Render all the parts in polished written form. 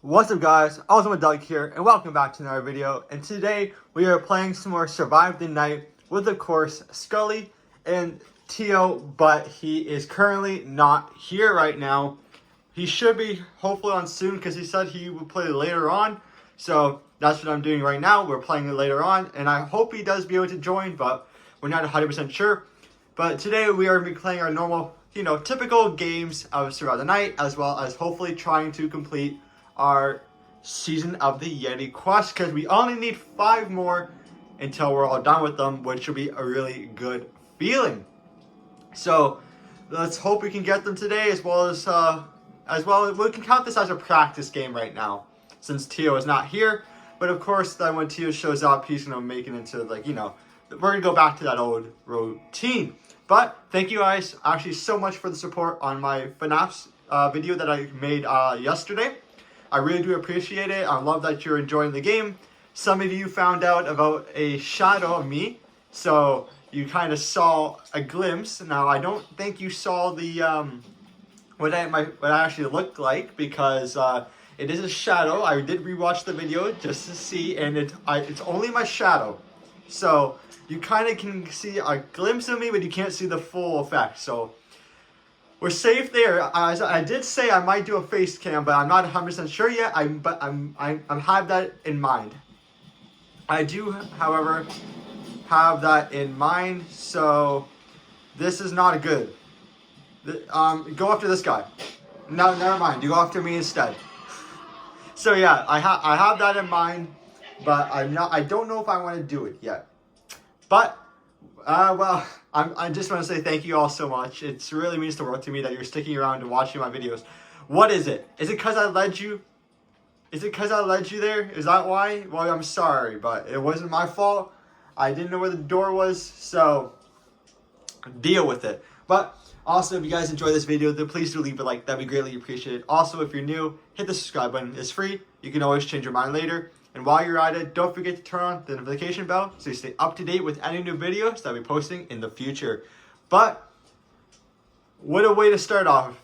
What's up guys, Ultimate Doug here and welcome back to another video, and today we are playing some more Survive the Night with of course Scully and Tio, but he is currently not here right now. He should be hopefully on soon because he said he will play later on, so that's what I'm doing right now. We're playing it later on and I hope he does be able to join, but we're not 100% sure. But today we are going to be playing our normal, typical games of Survive the Night, as well as hopefully trying to complete our Season of the Yeti quest, because we only need 5 more until we're all done with them, which will be a really good feeling. So let's hope we can get them today, as well we can count this as a practice game right now since Tio is not here. But of course then when Tio shows up, he's gonna make it into we're gonna go back to that old routine. But thank you guys actually so much for the support on my FNAF video that I made yesterday. I really do appreciate it. I love that you're enjoying the game. Some of you found out about a shadow of me, so you kind of saw a glimpse. Now I don't think you saw the what I actually looked like, because it is a shadow. I did rewatch the video just to see, and it's only my shadow, so you kind of can see a glimpse of me, but you can't see the full effect. So we're safe there. As I did say, I might do a face cam, but I'm not 100% sure yet. I have that in mind. I do, however, have that in mind. So this is not good. Go after this guy. No, never mind. You go after me instead. So yeah, I have that in mind, but I don't know if I want to do it yet. But well, I just want to say thank you all so much. It really means the world to me that you're sticking around and watching my videos. What is it? Is it because I led you? Is it because I led you there? Is that why? Well, I'm sorry, but it wasn't my fault. I didn't know where the door was, so deal with it. But also, if you guys enjoy this video, then please do leave a like. That'd be greatly appreciated. Also, if you're new, hit the subscribe button. It's free. You can always change your mind later. And while you're at it, don't forget to turn on the notification bell so you stay up to date with any new videos that I'll be posting in the future. But what a way to start off.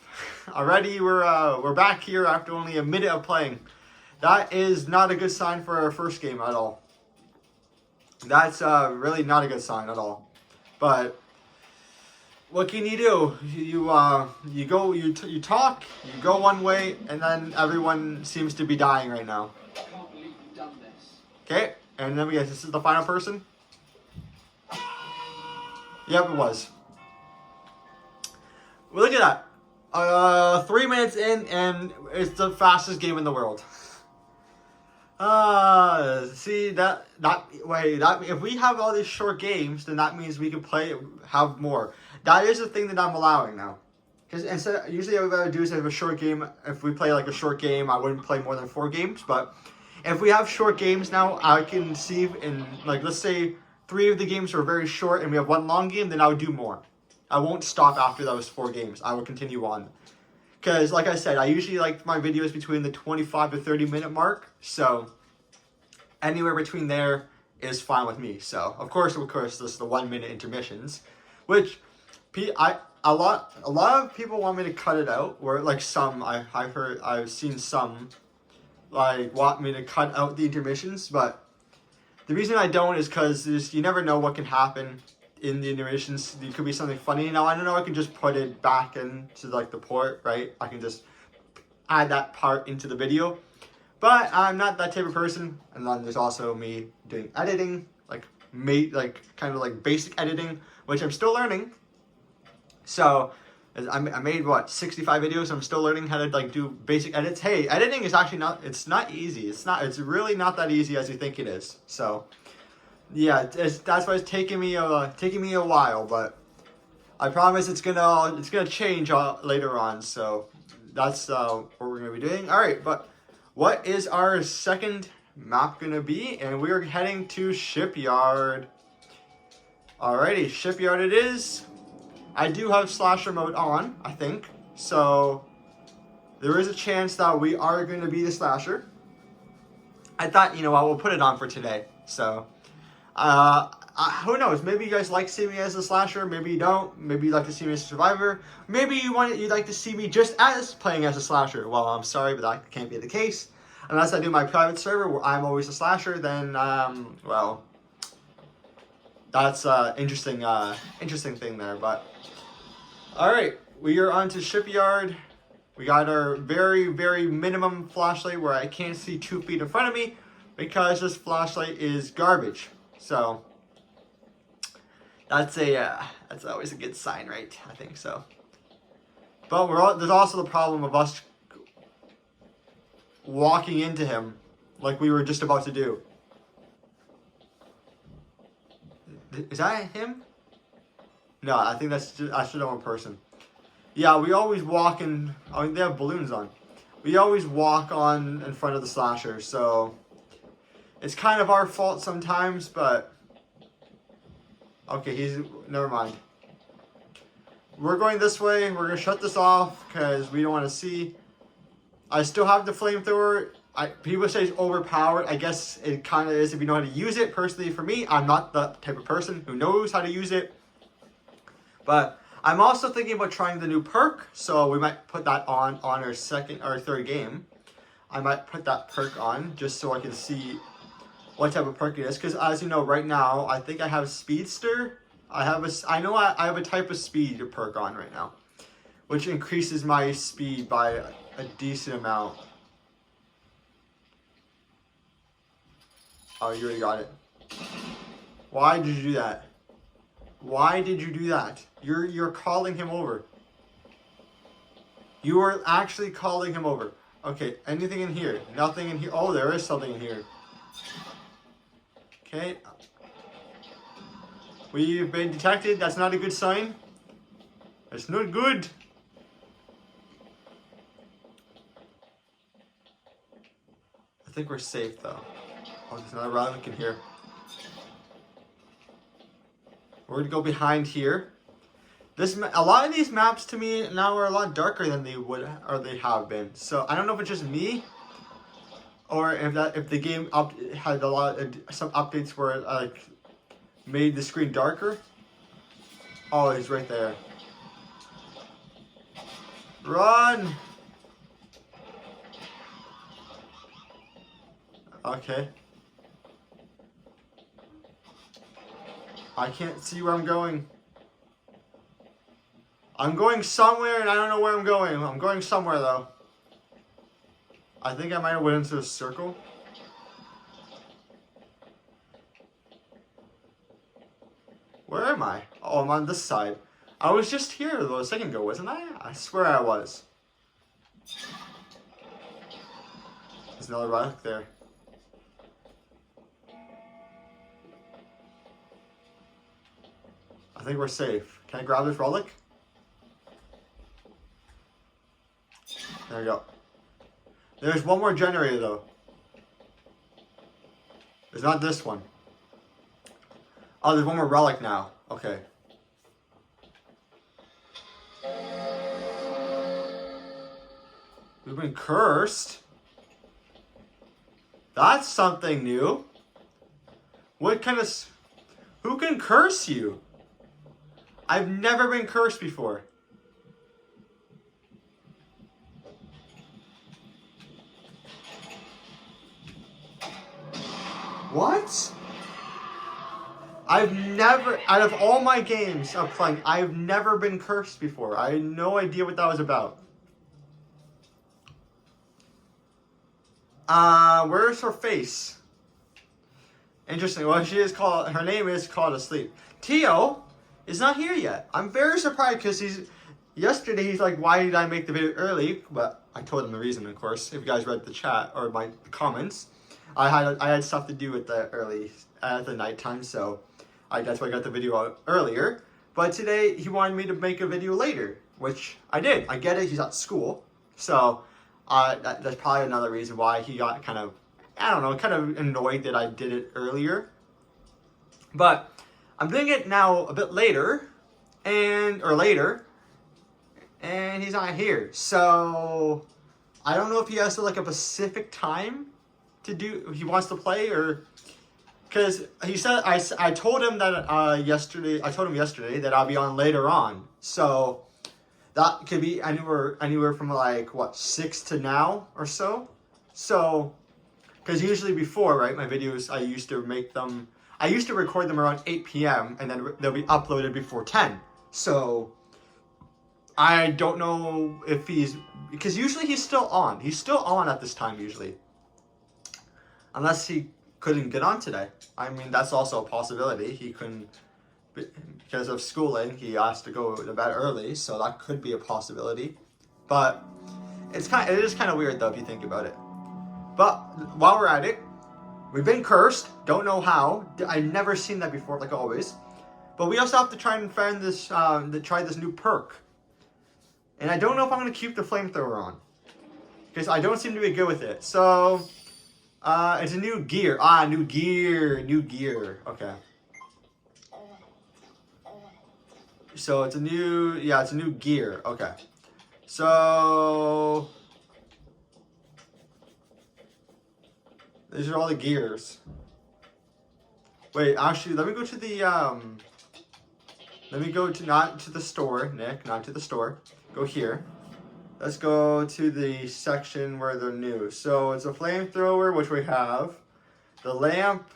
Already we're back here after only a minute of playing. That is not a good sign for our first game at all. That's really not a good sign at all. But what can you do? You talk, you go one way, and then everyone seems to be dying right now. Okay, and then we guess this is the final person. Yep, it was. Well, look at that. 3 minutes in, and it's the fastest game in the world. See that if we have all these short games, then that means we can have more. That is the thing that I'm allowing now. Because usually what I would do is have a short game. If we play like a short game, I wouldn't play more than 4 games, but if we have short games now, I can see in, let's say 3 of the games are very short and we have 1 long game, then I would do more. I won't stop after those 4 games. I will continue on. Because, like I said, I usually like my videos between the 25 to 30 minute mark. So, anywhere between there is fine with me. So, of course, this is the 1 minute intermissions. Which, a lot of people want me to cut it out. Or, I've seen some want me to cut out the intermissions, but the reason I don't is because you never know what can happen in the intermissions. There could be something funny. Now I don't know, I can just put it back into the port, right? I can just add that part into the video, but I'm not that type of person. And then there's also me doing editing, kind of basic editing, which I'm still learning. So I made 65 videos. I'm still learning how to do basic edits. Hey, editing is actually not easy. It's really not that easy as you think it is. So yeah, that's why it's taking me a while, but I promise it's gonna change later on. So that's what we're gonna be doing. All right, but what is our second map gonna be? And we're heading to Shipyard. Alrighty, Shipyard it is. I do have slasher mode on, I think, so there is a chance that we are going to be the slasher. I thought, we'll put it on for today. So, who knows? Maybe you guys like seeing me as a slasher. Maybe you don't. Maybe you like to see me as a survivor. Maybe you'd like to see me just as playing as a slasher. Well, I'm sorry, but that can't be the case. unless I do my private server where I'm always a slasher, then well, that's interesting thing there. But all right, we are on to shipyard. We got our very minimum flashlight where I can't see 2 feet in front of me because this flashlight is garbage. So that's always a good sign, right? I think so. But there's also the problem of us walking into him like we were just about to do. Is that him? No, I think that's just one person. Yeah, we always walk in. I mean, they have balloons on. We always walk on in front of the slasher, so it's kind of our fault sometimes. But okay, never mind. We're going this way. We're gonna shut this off because we don't want to see. I still have the flamethrower. People say it's overpowered. I guess it kind of is if you know how to use it. Personally, for me, I'm not the type of person who knows how to use it. But I'm also thinking about trying the new perk, so we might put that on our second or third game. I might put that perk on just so I can see what type of perk it is. Because as you know, right now I think I have Speedster. I have a type of speed perk on right now, which increases my speed by a decent amount. Oh, you already got it. Why did you do that? Why did you do that? You're calling him over. You are actually calling him over. Okay, anything in here? Nothing in here. Oh, there is something in here. Okay. We've been detected. That's not a good sign. That's not good. I think we're safe though. Oh, there's another relic in here. We're gonna go behind here. A lot of these maps to me now are a lot darker than they have been. So I don't know if it's just me, or if the game had some updates where it like made the screen darker. Oh, he's right there. Run! Okay. I can't see where I'm going. I'm going somewhere and I don't know where I'm going. I'm going somewhere though. I think I might have went into a circle. Where am I? Oh, I'm on this side. I was just here a second ago, wasn't I? I swear I was. There's another relic there. I think we're safe. Can I grab this relic? There we go. There's one more generator though. There's not this one. Oh, there's one more relic now. Okay. We've been cursed. That's something new. What kind of... Who can curse you? I've never been cursed before. What? I've never, out of all my games of playing, I've never been cursed before. I had no idea what that was about. Where's her face? Interesting. Well, her name is called Asleep. Tio is not here yet. I'm very surprised because yesterday he's like, why did I make the video early? But I told him the reason, of course. If you guys read the chat or my comments, I had stuff to do with the nighttime, so that's why I got the video out earlier. But today he wanted me to make a video later, which I did. I get it. He's at school, so that's probably another reason why he got kind of, I don't know, kind of annoyed that I did it earlier. But I'm doing it now a bit later, and he's not here. So I don't know if he has like a specific time to do. He wants to play, or because he said I told him that yesterday. I told him yesterday that I'll be on later on. So that could be anywhere from like what 6 to now or so. So Because usually before, right, my videos, I used to record them around 8 p.m. and then they'll be uploaded before 10. So I don't know if because usually he's still on. He's still on at this time usually. Unless he couldn't get on today. I mean, that's also a possibility. He couldn't, because of schooling, he has to go to bed early, so that could be a possibility. But it is kind of weird though if you think about it. But while we're at it, we've been cursed. Don't know how. I've never seen that before, like always. But we also have to try and find this, try this new perk. And I don't know if I'm going to keep the flamethrower on. Because I don't seem to be good with it. So, it's a new gear. New gear. Okay. So it's a new gear. Okay. So these are all the gears. Wait, actually, let me go to the not to the store, Nick, not to the store. Go here. Let's go to the section where they're new. So it's a flamethrower, which we have. The lamp.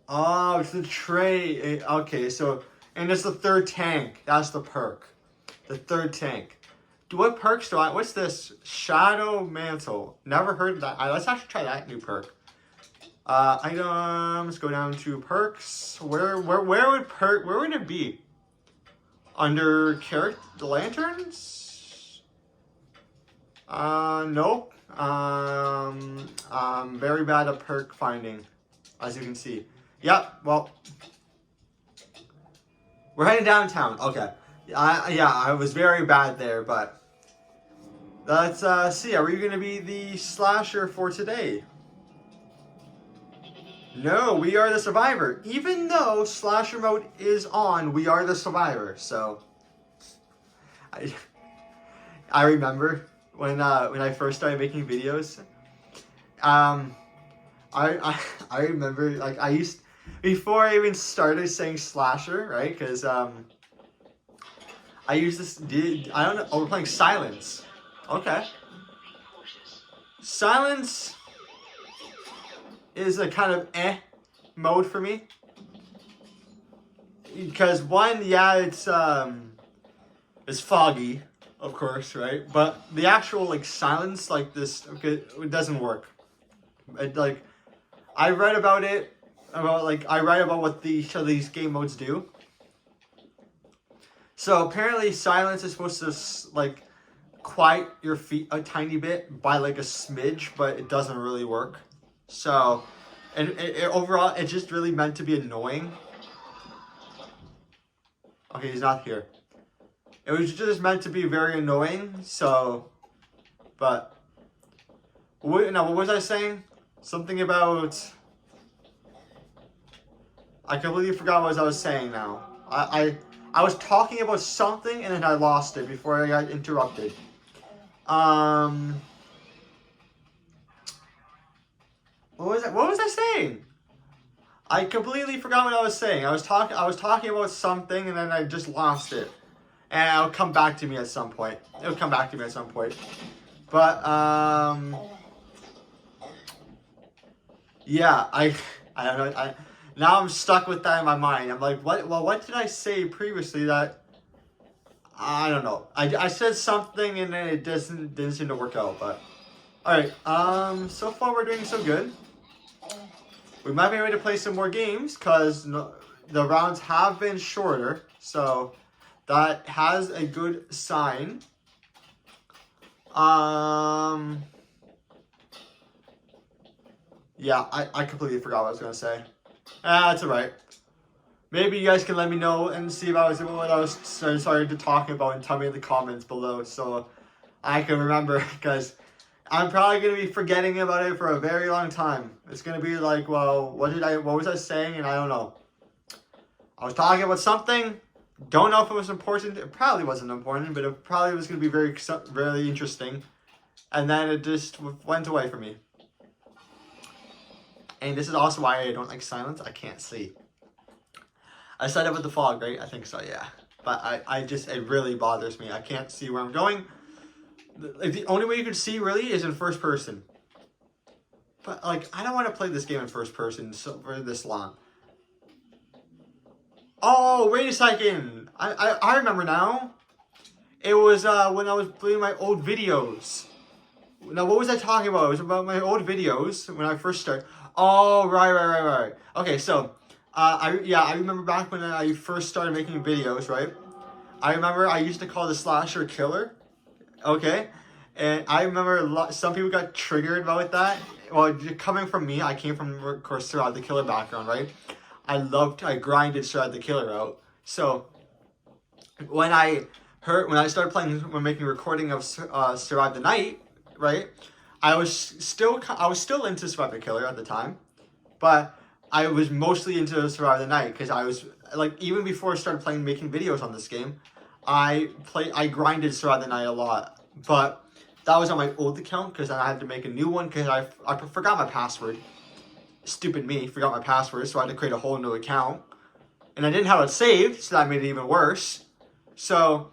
Oh, it's the tray. Okay, so, and it's the third tank. That's the perk. The third tank. What perks do I, what's this? Shadow Mantle. Never heard of that. Let's actually try that new perk. Items, go down to perks. Where would it be? Under the lanterns? Nope. I'm very bad at perk finding, as you can see. Yep, well, we're heading downtown. Okay. I was very bad there, but let's see. Are we going to be the slasher for today? No, we are the survivor. Even though slasher mode is on, we are the survivor. So, I remember when I first started making videos. I remember, like, before I even started saying slasher, right? Because I used this. I don't know. Oh, we're playing Silence. Okay. Silence is a kind of mode for me. Because one, yeah, it's foggy, of course, right? But the actual like silence, like this, okay, it doesn't work. I read about it. I write about what these game modes do. So apparently silence is supposed to like quiet your feet a tiny bit by like a smidge, but it doesn't really work. So, and overall, it's just really meant to be annoying. Okay, he's not here. It was just meant to be very annoying. So, but what was I saying? Something about. I completely forgot what I was saying now. I was talking about something and then I lost it before I got interrupted. What was I saying? I completely forgot what I was saying. I was talking about something and then I just lost it. And it'll come back to me at some point. But yeah, I don't know. Now I'm stuck with that in my mind. I'm like, what did I say previously that I don't know. I said something and then it didn't seem to work out, but alright, so far we're doing so good. We might be able to play some more games because the rounds have been shorter, so that has a good sign. Yeah, I completely forgot what I was gonna say. That's alright. Maybe you guys can let me know and see if what I was starting to talk about and tell me in the comments below so I can remember, because I'm probably going to be forgetting about it for a very long time. It's going to be like, well, what was I saying? And I don't know. I was talking about something. Don't know if it was important. It probably wasn't important, but it probably was going to be very, very interesting. And then it just went away from me. And this is also why I don't like silence. I can't see. I said it with the fog, right? I think so, yeah. But it really bothers me. I can't see where I'm going. Like, the only way you could see really is in first person. But like, I don't want to play this game in first person for this long. Oh, wait a second. I remember now. It was when I was playing my old videos. Now, what was I talking about? It was about my old videos when I first started. Oh, right. Okay, so, I remember back when I first started making videos, right? I remember I used to call the slasher killer, okay? And I remember some people got triggered about that. Well, coming from me, I came from, of course, Survive the Killer background, right? I grinded Survive the Killer out. So, when I started playing, when making a recording of Survive the Night, right? I was still into Survive the Killer at the time, but I was mostly into Survive the Night because I was like, even before I started making videos on this game, I grinded Survive the Night a lot, but that was on my old account because I had to make a new one because I forgot my password. Stupid me, forgot my password, so I had to create a whole new account, and I didn't have it saved, so that made it even worse. So,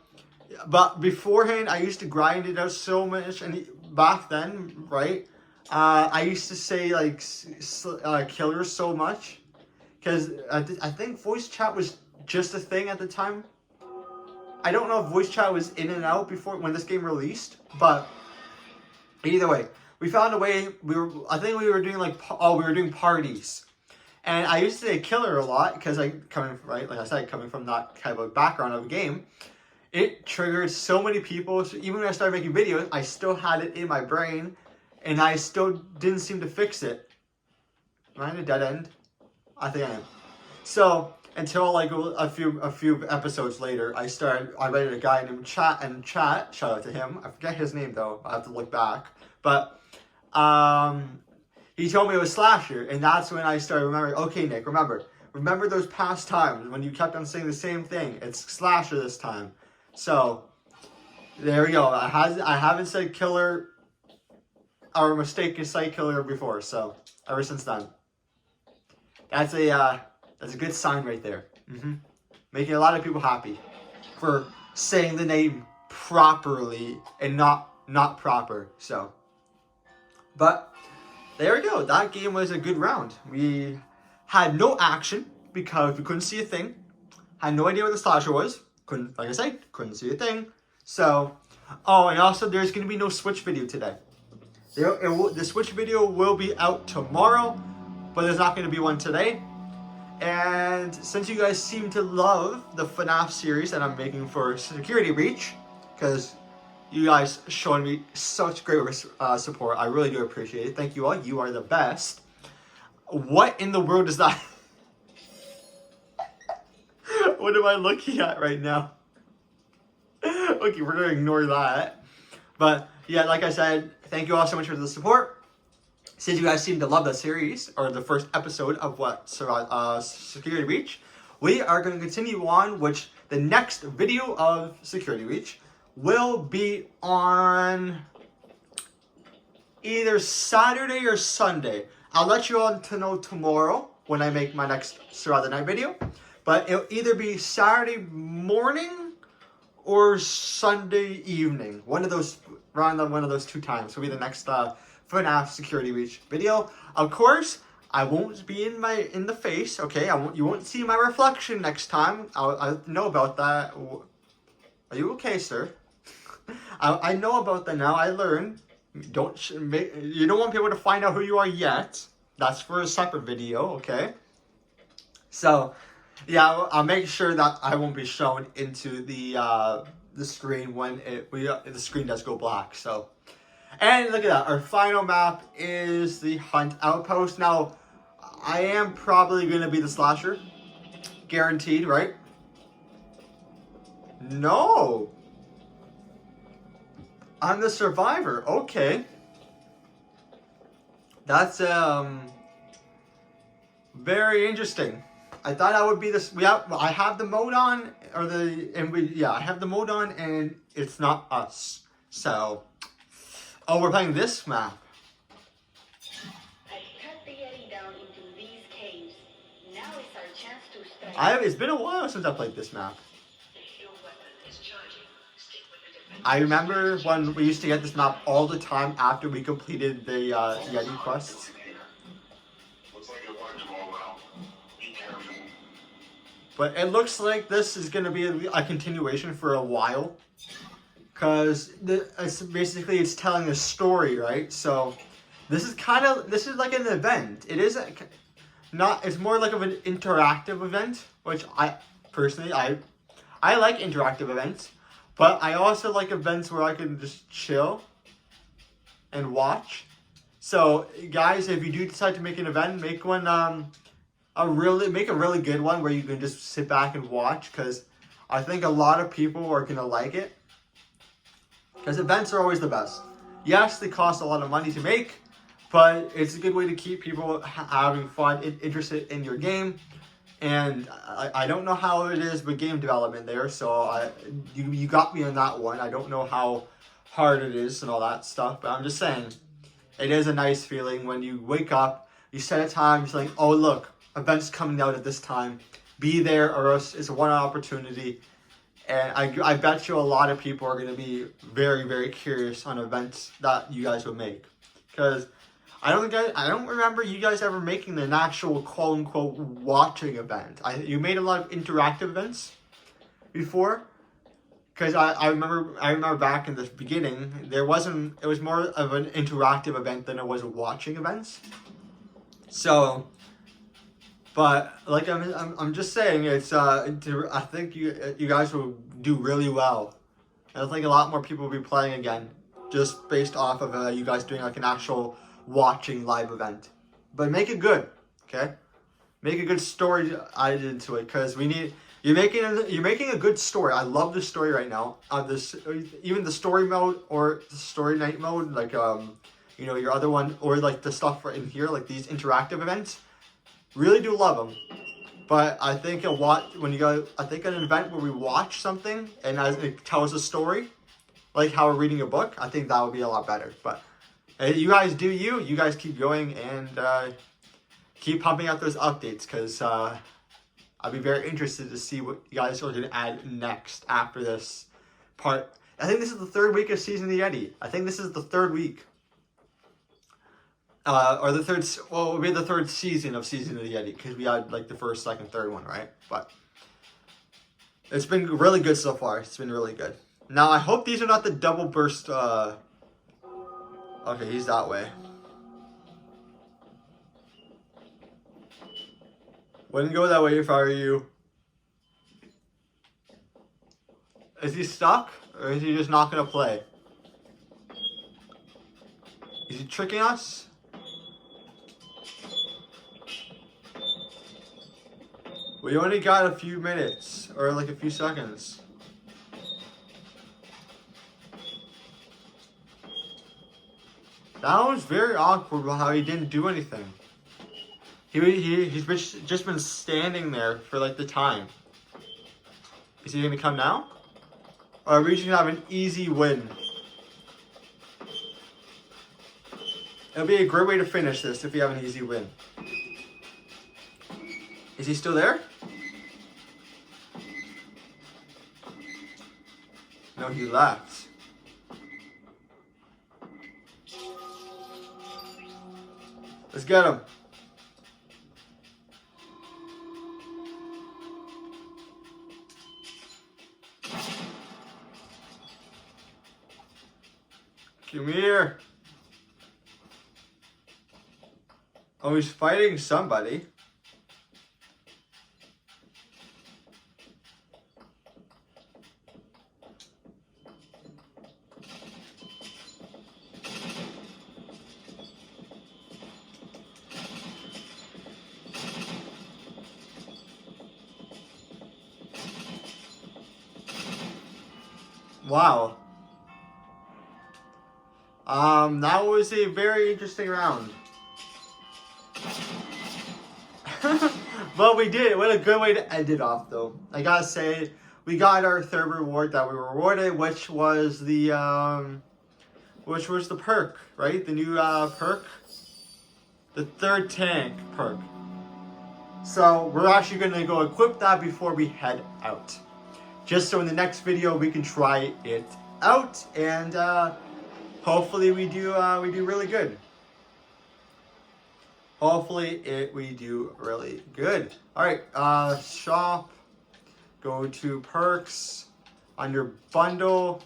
but beforehand, I used to grind it out so much, and back then, right? I used to say like killer so much because I think voice chat was just a thing at the time. I don't know if voice chat was in and out before when this game released, but either way, we found a way. I think we were doing we were doing parties, and I used to say killer a lot because coming from that type of background of a game. It triggered so many people. So even when I started making videos, I still had it in my brain, and I still didn't seem to fix it. Am I in a dead end? I think I am. So until like a few episodes later, I read a guy named Chat. Shout out to him. I forget his name though. I have to look back. But he told me it was slasher, and that's when I started remembering. Okay, Nick, remember those past times when you kept on saying the same thing. It's slasher this time. So, there we go. I haven't said killer or mistaken site killer before. So, ever since then, that's a good sign right there. Making a lot of people happy for saying the name properly and not proper. So, but there we go. That game was a good round. We had no action because we couldn't see a thing. Had no idea what the slasher was. Couldn't see a thing. So, oh, and also there's going to be no Switch video today. The Switch video will be out tomorrow, but there's not going to be one today. And since you guys seem to love the FNAF series that I'm making for Security Breach, because you guys showing me such great support, I really do appreciate it. Thank you all. You are the best. What in the world is that? What am I looking at right now? Okay, we're going to ignore that. But yeah, like I said, thank you all so much for the support. Since you guys seem to love the series, or the first episode of Security Breach, we are going to continue on, which the next video of Security Breach will be on either Saturday or Sunday. I'll let you all to know tomorrow when I make my next Survive the Night video. But it'll either be Saturday morning or Sunday evening. One of those two times will be the next FNAF Security Breach video. Of course, I won't be in the face. Okay, you won't see my reflection next time. I know about that. Are you okay, sir? I know about that now. I learned. You don't want people to find out who you are yet. That's for a separate video. Okay. So. Yeah, I'll make sure that I won't be shown into the screen when the screen does go black. So, and look at that. Our final map is the Hunt Outpost. Now, I am probably going to be the slasher. Guaranteed, right? No. I'm the survivor. Okay. That's very interesting. I thought I would be this. I have the mode on, I have the mode on, and it's not us. So, oh, we're playing this map. It's been a while since I played this map. I remember when we used to get this map all the time after we completed the Yeti quests. But it looks like this is going to be a continuation for a while. Because it's telling a story, right? So this is like an event. It is it's more like of an interactive event, which I personally, I like interactive events. But I also like events where I can just chill and watch. So guys, if you do decide to make an event, make one make a really good one where you can just sit back and watch, because I think a lot of people are gonna like it. Because events are always the best. Yes, they cost a lot of money to make, but it's a good way to keep people having fun, interested in your game. And I don't know how it is with game development there, so you got me on that one. I don't know how hard it is and all that stuff, but I'm just saying, it is a nice feeling when you wake up, you set a time, you're saying, oh look, event's coming out at this time, be there or else it's a one opportunity. And I bet you a lot of people are going to be very, very curious on events that you guys would make. Because I don't remember you guys ever making an actual quote-unquote watching event. You made a lot of interactive events before. Because I remember back in the beginning, it was more of an interactive event than it was watching events. So, but like I'm just saying, it's I think you guys will do really well. And I think a lot more people will be playing again, just based off of you guys doing like an actual watching live event. But make it good, okay? Make a good story added into it, because you're making a good story. I love the story right now. Even the story mode or the story night mode, like your other one, or like the stuff in here, like these interactive events. Really do love them, but I think an event where we watch something and as it tells a story, like how we're reading a book, I think that would be a lot better. But you guys do you guys keep going and keep pumping out those updates, because I'd be very interested to see what you guys are going to add next after this part. I think this is the third week of Season of the Yeti. I think this is the third week. Or the third, well, it would be the third season of Season of the Yeti, because we had like the first, second, third one, right? But it's been really good so far. It's been really good. Now, I hope these are not the double burst, okay, he's that way. Wouldn't go that way if I were you. Is he stuck? Or is he just not going to play? Is he tricking us? We only got a few minutes, or like a few seconds. That was very awkward how he didn't do anything. He's just been standing there for like the time. Is he gonna come now? Or are we just gonna have an easy win? It'll be a great way to finish this if we have an easy win. Is he still there? No, he left. Let's get him. Come here. Oh, he's fighting somebody. Wow. That was a very interesting round. But we did it. What a good way to end it off, though. I gotta say, we got our third reward that we were rewarded, which was the perk, right? The new perk, the third tank perk. So we're actually gonna go equip that before we head out, just so in the next video we can try it out, and hopefully we do really good. Hopefully we do really good. All right, shop. Go to perks under bundle,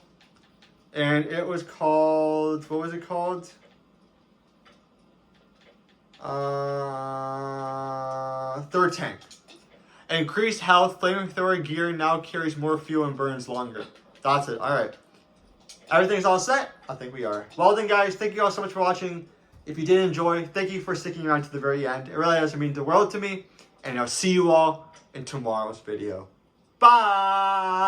and it was called. What was it called? Third tank. Increased health. Flamethrower gear now carries more fuel and burns longer. That's it. All right. Everything's all set? I think we are. Well then, guys, thank you all so much for watching. If you did enjoy, thank you for sticking around to the very end. It really does mean the world to me. And I'll see you all in tomorrow's video. Bye!